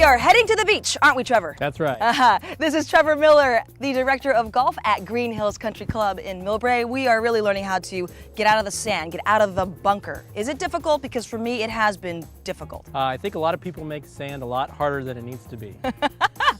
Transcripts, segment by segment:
are heading to the beach, aren't we, Trevor? That's right. This is Trevor Miller, the director of golf at Green Hills Country Club in Millbrae. We are really learning how to get out of the sand, get out of the bunker. Is it difficult? Because for me, it has been difficult. I think a lot of people make sand a lot harder than it needs to be.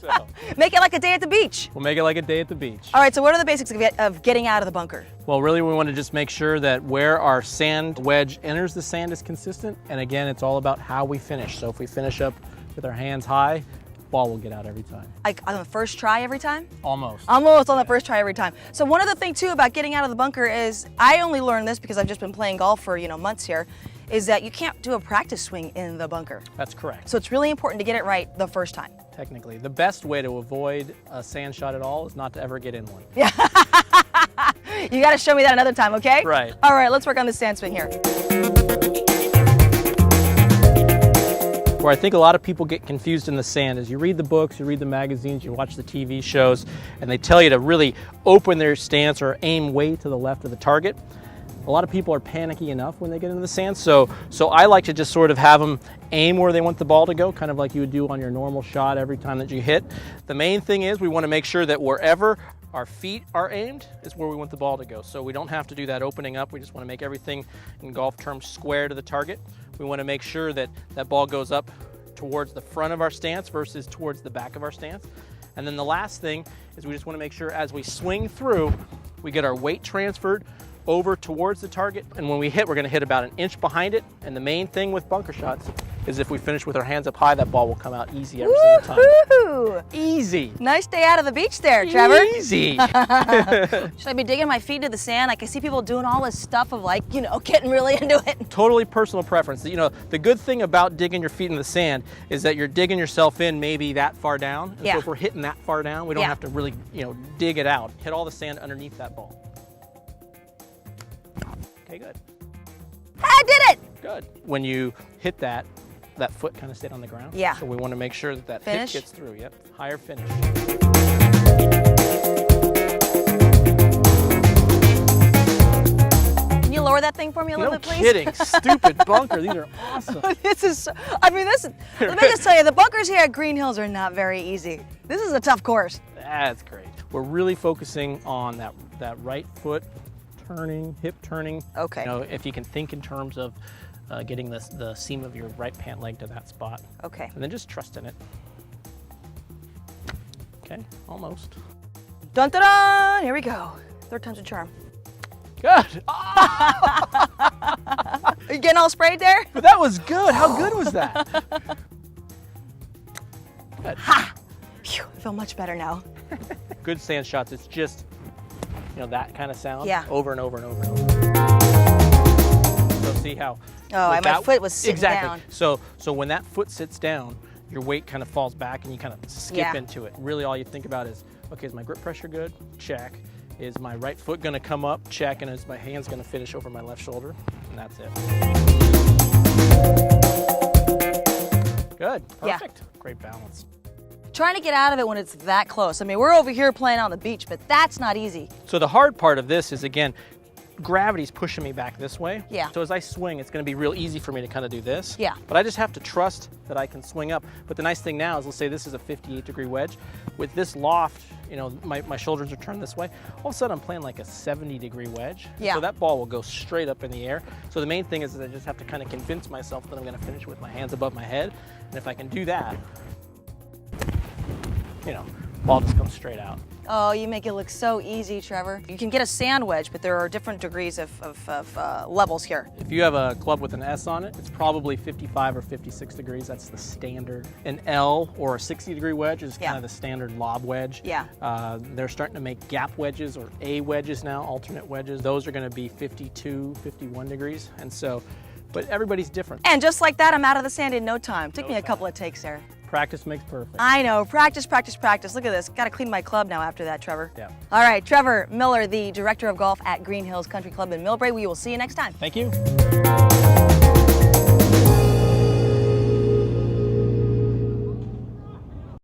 So, Make it like a day at the beach. we'll make it like a day at the beach. All right, so what are the basics of getting out of the bunker? Well, really we want to just make sure that where our sand wedge enters the sand is consistent. And again, it's all about how we finish. So if we finish up with our hands high, ball will get out every time. Like on the first try every time? Almost. Almost on the first try every time. So one other thing too about getting out of the bunker is, I only learned this because I've just been playing golf for months here, is that you can't do a practice swing in the bunker. That's correct. So it's really important to get it right the first time. Technically, the best way to avoid a sand shot at all is not to ever get in one. Yeah. You got to show me that another time, okay? Right. All right, let's work on the sand swing here. Where I think a lot of people get confused in the sand is you read the books, you read the magazines, you watch the TV shows, and they tell you to really open their stance or aim way to the left of the target. A lot of people are panicky enough when they get into the sand, so I like to just sort of have them aim where they want the ball to go, kind of like you would do on your normal shot every time that you hit. The main thing is we want to make sure that wherever our feet are aimed is where we want the ball to go. So we don't have to do that opening up. We just want to make everything, in golf terms, square to the target. We want to make sure that that ball goes up towards the front of our stance versus towards the back of our stance. And then the last thing is we just want to make sure as we swing through, we get our weight transferred over towards the target. And when we hit, we're going to hit about an inch behind it. And the main thing with bunker shots is if we finish with our hands up high, that ball will come out easy every single time. Woo-hoo! Easy. Nice day out of the beach there, Trevor. Easy. Should I be digging my feet into the sand? Like, I see people doing all this stuff of getting really into it. Totally personal preference. The good thing about digging your feet in the sand is that you're digging yourself in maybe that far down. And Yeah. so if we're hitting that far down, we don't have to really, dig it out. Hit all the sand underneath that ball. Okay, good. I did it! Good. When you hit that foot kind of stayed on the ground. Yeah. So we want to make sure that Finish. hit gets through. Yep. Higher finish. Can you lower that thing for me a little bit, please? No kidding. Stupid bunker. These are awesome. Let me just tell you, the bunkers here at Green Hills are not very easy. This is a tough course. That's great. We're really focusing on that right foot turning, hip turning. Okay. If you can think in terms of getting the seam of your right pant leg to that spot. Okay. And then just trust in it. Okay, almost. Dun dun dun! Here we go. Third time's a charm. Good. Are you getting all sprayed there? But that was good. How good was that? Good. Ha! Phew, I feel much better now. Good sand shots. It's just, that kind of sound. Yeah. Over and over and over and over. So see how? Oh, my foot was sitting down. So when that foot sits down, your weight kind of falls back and you kind of skip into it. Really all you think about is, okay, is my grip pressure good? Check. Is my right foot gonna come up? Check. And is my hands gonna finish over my left shoulder? And that's it. Good, perfect. Yeah. Great balance. Trying to get out of it when it's that close. I mean, we're over here playing on the beach, but that's not easy. So the hard part of this is, again, gravity's pushing me back this way. Yeah. So as I swing, it's going to be real easy for me to kind of do this. Yeah. But I just have to trust that I can swing up. But the nice thing now is, let's say this is a 58-degree wedge. With this loft, my shoulders are turned this way. All of a sudden, I'm playing like a 70-degree wedge. Yeah. So that ball will go straight up in the air. So the main thing is that I just have to kind of convince myself that I'm going to finish with my hands above my head. And if I can do that, ball just comes straight out. Oh, you make it look so easy, Trevor. You can get a sand wedge, but there are different degrees of levels here. If you have a club with an S on it, it's probably 55 or 56 degrees. That's the standard. An L or a 60-degree wedge is kind of the standard lob wedge. Yeah. They're starting to make gap wedges or A wedges now, alternate wedges. Those are going to be 52, 51 degrees. And so, but everybody's different. And just like that, I'm out of the sand in no time. Took me a couple of takes there. Practice makes perfect. I know. Practice, practice, practice. Look at this. Got to clean my club now after that, Trevor. Yeah. All right, Trevor Miller, the director of golf at Green Hills Country Club in Millbrae. We will see you next time. Thank you.